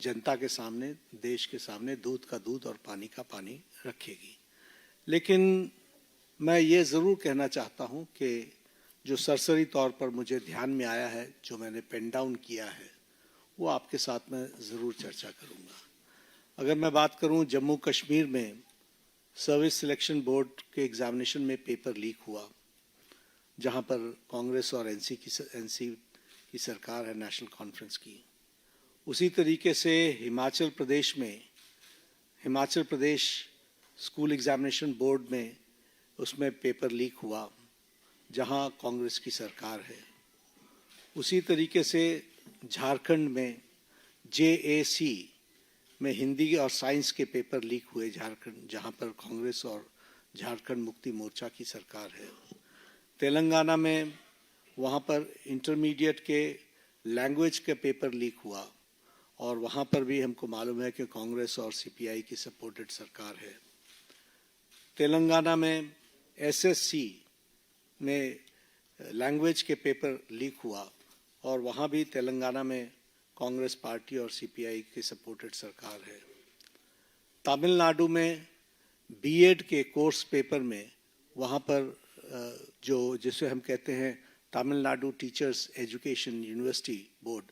जनता के सामने, देश के सामने दूध का दूध और पानी का पानी रखेगी। लेकिन मैं ये ज़रूर कहना चाहता हूँ कि जो सरसरी तौर पर मुझे ध्यान में आया है, जो मैंने पेन डाउन किया है, वो आपके साथ मैं ज़रूर चर्चा करूँगा। अगर मैं बात करूँ जम्मू कश्मीर में सर्विस सिलेक्शन बोर्ड के एग्ज़ामिनेशन में पेपर लीक हुआ, जहाँ पर कांग्रेस और एनसी की सरकार है, नेशनल कॉन्फ्रेंस की। उसी तरीके से Himachal Pradesh school examination board में उसमें पेपर लीक हुआ, जहाँ कांग्रेस की सरकार है। उसी तरीके से झारखंड में JAC में हिंदी और साइंस के पेपर लीक हुए झारखंड, जहाँ पर कांग्रेस और झारखंड मुक्ति मोर्चा की सरकार है। तेलंगाना में वहाँ पर इंटरमीडिएट के लैंग्वेज का पेपर लीक हुआ और वहाँ पर भी हमको मालूम है कि कांग्रेस और CPI की सपोर्टेड सरकार है। तेलंगाना में SSC में लैंग्वेज के पेपर लीक हुआ और वहाँ भी तेलंगाना में कांग्रेस पार्टी और CPI की सपोर्टेड सरकार है। तमिलनाडु में B.Ed के कोर्स पेपर में वहाँ पर जिसे हम कहते हैं Tamil Nadu teachers education university board,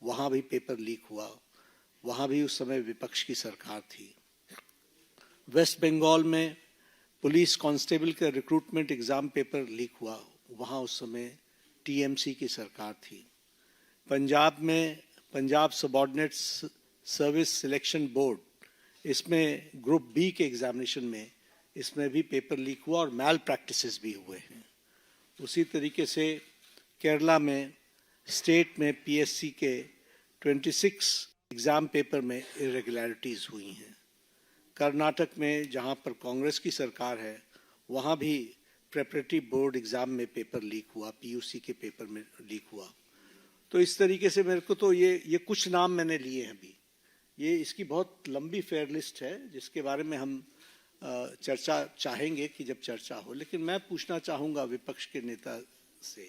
वहाँ भी पेपर लीक हुआ। वहाँ भी उस समय विपक्ष की सरकार थी। वेस्ट बंगाल में पुलिस कांस्टेबल का रिक्रूटमेंट एग्ज़ाम पेपर लीक हुआ, वहाँ उस समय TMC की सरकार थी। पंजाब में Punjab subordinate service selection board, इसमें ग्रुप B के एग्ज़ामिनेशन में इसमें भी पेपर लीक हुआ और मैल प्रैक्टिसेस भी हुए हैं। उसी तरीके से केरला में स्टेट में PSC के 26 एग्ज़ाम पेपर में इरेगुलरिटीज़ हुई हैं। कर्नाटक में जहाँ पर कांग्रेस की सरकार है, वहाँ भी प्रेपरेटरी बोर्ड एग्ज़ाम में पेपर लीक हुआ, PUC के पेपर में लीक हुआ। तो इस तरीके से मेरे को तो ये कुछ नाम मैंने लिए हैं अभी। ये इसकी बहुत लंबी फेयर लिस्ट है जिसके बारे में हम चर्चा चाहेंगे कि जब चर्चा हो। लेकिन मैं पूछना चाहूँगा विपक्ष के नेता से,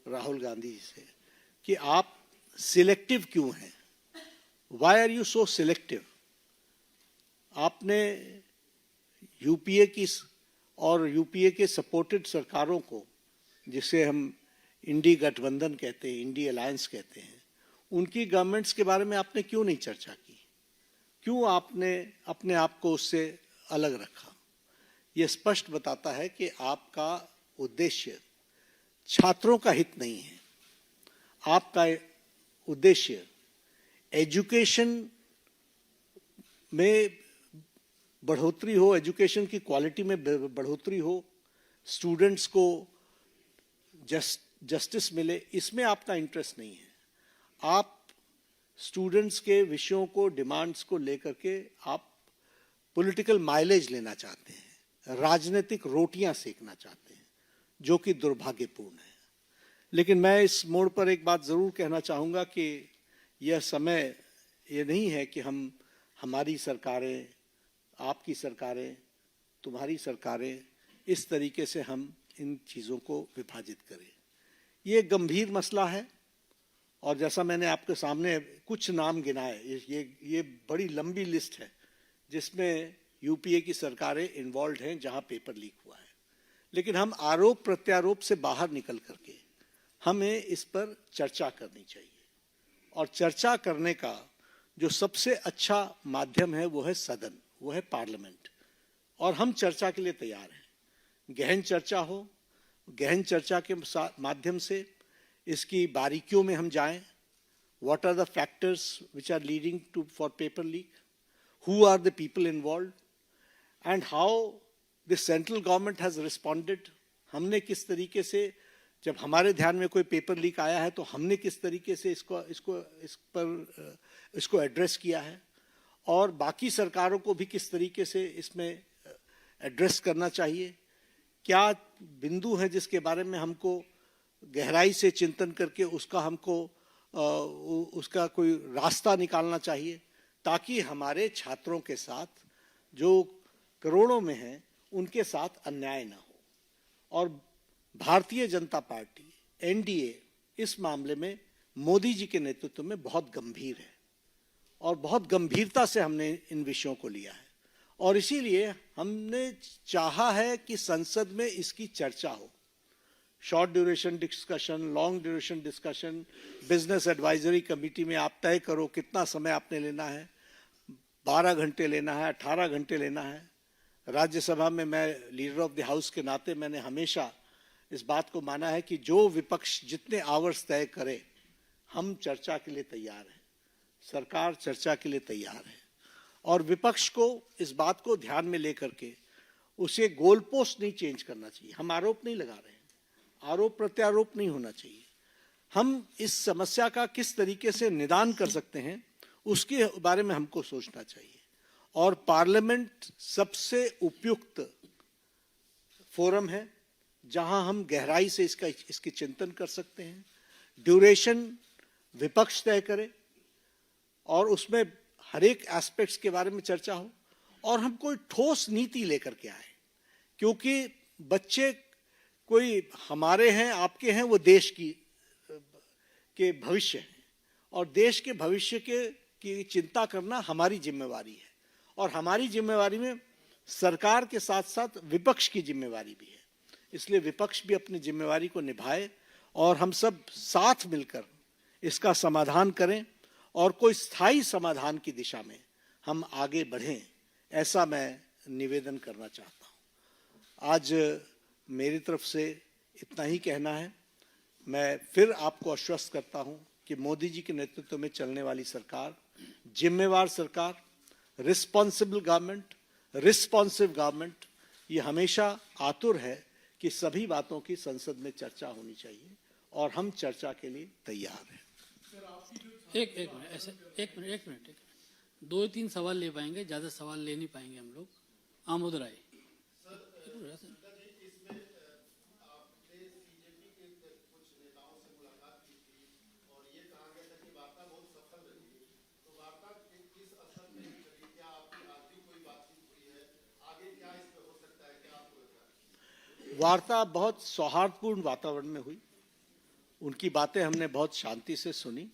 राहुल गांधी से, कि आप सिलेक्टिव क्यों हैं? Why are you so selective? आपने UPA की और UPA के सपोर्टेड सरकारों को, जिसे हम इंडी गठबंधन कहते हैं, इंडी अलायंस कहते हैं, उनकी गवर्नमेंट्स के बारे में आपने क्यों नहीं चर्चा की? क्यों आपने अपने आप को उससे अलग रखा? ये स्पष्ट बताता है कि आपका उद्देश्य छात्रों का हित नहीं है। आपका उद्देश्य एजुकेशन में बढ़ोतरी हो, एजुकेशन की क्वालिटी में बढ़ोतरी हो, स्टूडेंट्स को जस्टिस मिले, इसमें आपका इंटरेस्ट नहीं है। आप स्टूडेंट्स के विषयों को, डिमांड्स को लेकर के आप पॉलिटिकल माइलेज लेना चाहते हैं, राजनीतिक रोटियां सेकना चाहते हैं, जो कि दुर्भाग्यपूर्ण है। लेकिन मैं इस मोड़ पर एक बात ज़रूर कहना चाहूँगा कि यह समय ये नहीं है कि हमारी सरकारें, आपकी सरकारें, तुम्हारी सरकारें, इस तरीके से हम इन चीज़ों को विभाजित करें। ये गंभीर मसला है और जैसा मैंने आपके सामने कुछ नाम गिनाए, ये बड़ी लंबी लिस्ट है जिसमें UPA की सरकारें इन्वॉल्व हैं जहां पेपर लीक हुआ है। लेकिन हम आरोप प्रत्यारोप से बाहर निकल करके हमें इस पर चर्चा करनी चाहिए और चर्चा करने का जो सबसे अच्छा माध्यम है वो है सदन, वो है पार्लियामेंट। और हम चर्चा के लिए तैयार हैं। गहन चर्चा हो, गहन चर्चा के माध्यम से इसकी बारीकियों में हम जाएं। What are the factors which are leading for paper leak? Who are the people involved? And how the central government has responded? हमने किस तरीके से, जब हमारे ध्यान में कोई पेपर लीक आया है तो हमने किस तरीके से इसको एड्रेस किया है और बाकी सरकारों को भी किस तरीके से इसमें एड्रेस करना चाहिए। क्या बिंदु है जिसके बारे में हमको गहराई से चिंतन करके उसका कोई रास्ता निकालना चाहिए, ताकि हमारे छात्रों के साथ जो करोड़ों में हैं उनके साथ अन्याय ना हो। और भारतीय जनता पार्टी NDA इस मामले में मोदी जी के नेतृत्व में बहुत गंभीर है और बहुत गंभीरता से हमने इन विषयों को लिया है और इसीलिए हमने चाहा है कि संसद में इसकी चर्चा हो। Short duration discussion, long duration discussion, business advisory committee में आप तय करो कितना समय आपने लेना है, 12 घंटे लेना है, 18 घंटे लेना है। राज्यसभा में मैं लीडर ऑफ द हाउस के नाते मैंने हमेशा इस बात को माना है कि जो विपक्ष जितने आवर्स तय करे, हम चर्चा के लिए तैयार हैं, सरकार चर्चा के लिए तैयार है और विपक्ष को इस बात को ध्यान में लेकर के उसे गोल पोस्ट नहीं चेंज करना चाहिए। हम आरोप नहीं लगा रहे हैं, आरोप प्रत्यारोप नहीं होना चाहिए। हम इस समस्या का किस तरीके से निदान कर सकते हैं उसके बारे में हमको सोचना चाहिए और पार्लियामेंट सबसे उपयुक्त फोरम है जहां हम गहराई से इसके चिंतन कर सकते हैं। ड्यूरेशन विपक्ष तय करे और उसमें हर एक एस्पेक्ट्स के बारे में चर्चा हो और हम कोई ठोस नीति लेकर के आए, क्योंकि बच्चे कोई हमारे हैं, आपके हैं, वो देश के भविष्य हैं और देश के भविष्य की चिंता करना हमारी जिम्मेवारी है और हमारी जिम्मेवारी में सरकार के साथ साथ विपक्ष की जिम्मेवारी भी है। इसलिए विपक्ष भी अपनी जिम्मेवारी को निभाए और हम सब साथ मिलकर इसका समाधान करें और कोई स्थायी समाधान की दिशा में हम आगे बढ़ें, ऐसा मैं निवेदन करना चाहता हूं। आज मेरी तरफ से इतना ही कहना है। मैं फिर आपको आश्वस्त करता हूं कि मोदी जी के नेतृत्व में चलने वाली सरकार जिम्मेवार सरकार, रिस्पॉन्सिबल गवर्नमेंट, रिस्पॉन्सिव गवर्नमेंट, ये हमेशा आतुर है कि सभी बातों की संसद में चर्चा होनी चाहिए और हम चर्चा के लिए तैयार हैं। एक मिनट 2-3 सवाल ले पाएंगे, ज्यादा सवाल ले नहीं पाएंगे हम लोग। आमोद राय। वार्ता बहुत सौहार्दपूर्ण वातावरण में हुई। उनकी बातें हमने बहुत शांति से सुनी।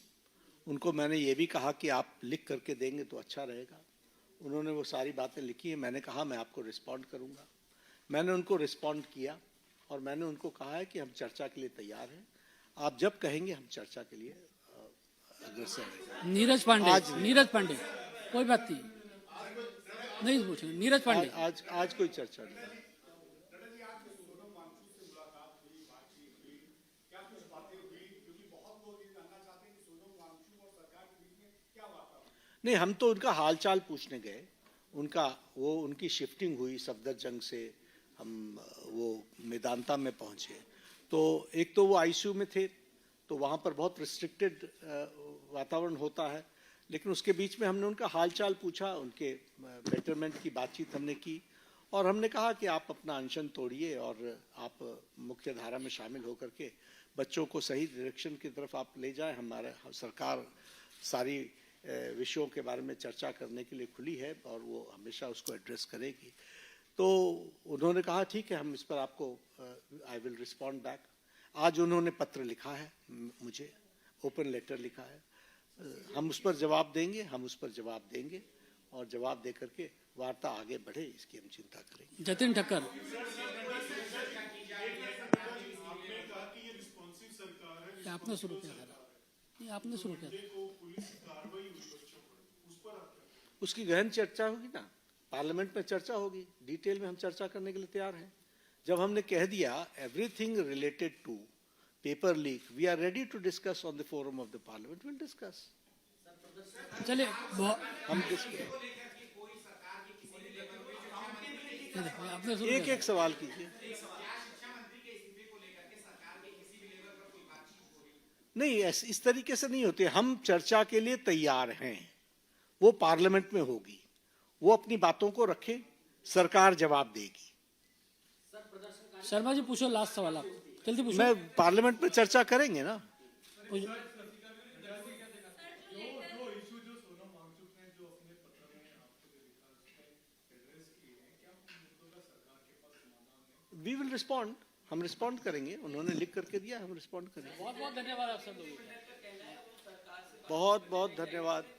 उनको मैंने ये भी कहा कि आप लिख करके देंगे तो अच्छा रहेगा। उन्होंने वो सारी बातें लिखी हैं। मैंने कहा मैं आपको रिस्पॉन्ड करूंगा। मैंने उनको रिस्पॉन्ड किया और मैंने उनको कहा है कि हम चर्चा के लिए तैयार हैं। आप जब कहेंगे हम चर्चा के लिए अग्रसर हैं। नीरज पांडे कोई बात नहीं पूछेंगे। नीरज पांडे आज कोई चर्चा नहीं। नहीं, हम तो उनका हालचाल पूछने गए। उनकी शिफ्टिंग हुई सफदरजंग से, हम वो मेदांता में पहुंचे। तो एक तो वो आईसीयू में थे तो वहाँ पर बहुत रिस्ट्रिक्टेड वातावरण होता है, लेकिन उसके बीच में हमने उनका हालचाल पूछा, उनके बेटरमेंट की बातचीत हमने की और हमने कहा कि आप अपना अनशन तोड़िए और आप मुख्य धारा में शामिल होकर के बच्चों को सही डायरेक्शन की तरफ आप ले जाएं। हमारा सरकार सारी विषयों के बारे में चर्चा करने के लिए खुली है और वो हमेशा उसको एड्रेस करेगी। तो उन्होंने कहा ठीक है, हम इस पर आपको आई विल रिस्पॉन्ड बैक। आज उन्होंने पत्र लिखा है, मुझे ओपन लेटर लिखा है। हम उस पर जवाब देंगे और जवाब दे करके वार्ता आगे बढ़े, इसकी हम चिंता करेंगे। जतिन ठक्कर। आपने शुरू किया था। उसकी गहन चर्चा होगी ना, पार्लियामेंट में चर्चा होगी, डिटेल में हम चर्चा करने के लिए तैयार हैं। जब हमने कह दिया everything related to paper leak, we are ready to discuss on the forum of the parliament, will discuss. चलिए हम एक सवाल कीजिए। नहीं, इस तरीके से नहीं होती। हम चर्चा के लिए तैयार हैं, वो पार्लियामेंट में होगी, वो अपनी बातों को रखे, सरकार जवाब देगी। शर्मा जी पूछो, लास्ट सवाल आप जल्दी पूछो। मैं पार्लियामेंट में चर्चा करेंगे ना। वी विल रिस्पॉन्ड, हम रिस्पॉन्ड करेंगे। उन्होंने लिख करके दिया, हम रिस्पॉन्ड करेंगे। बहुत बहुत धन्यवाद आप सब लोगों को। बहुत बहुत धन्यवाद।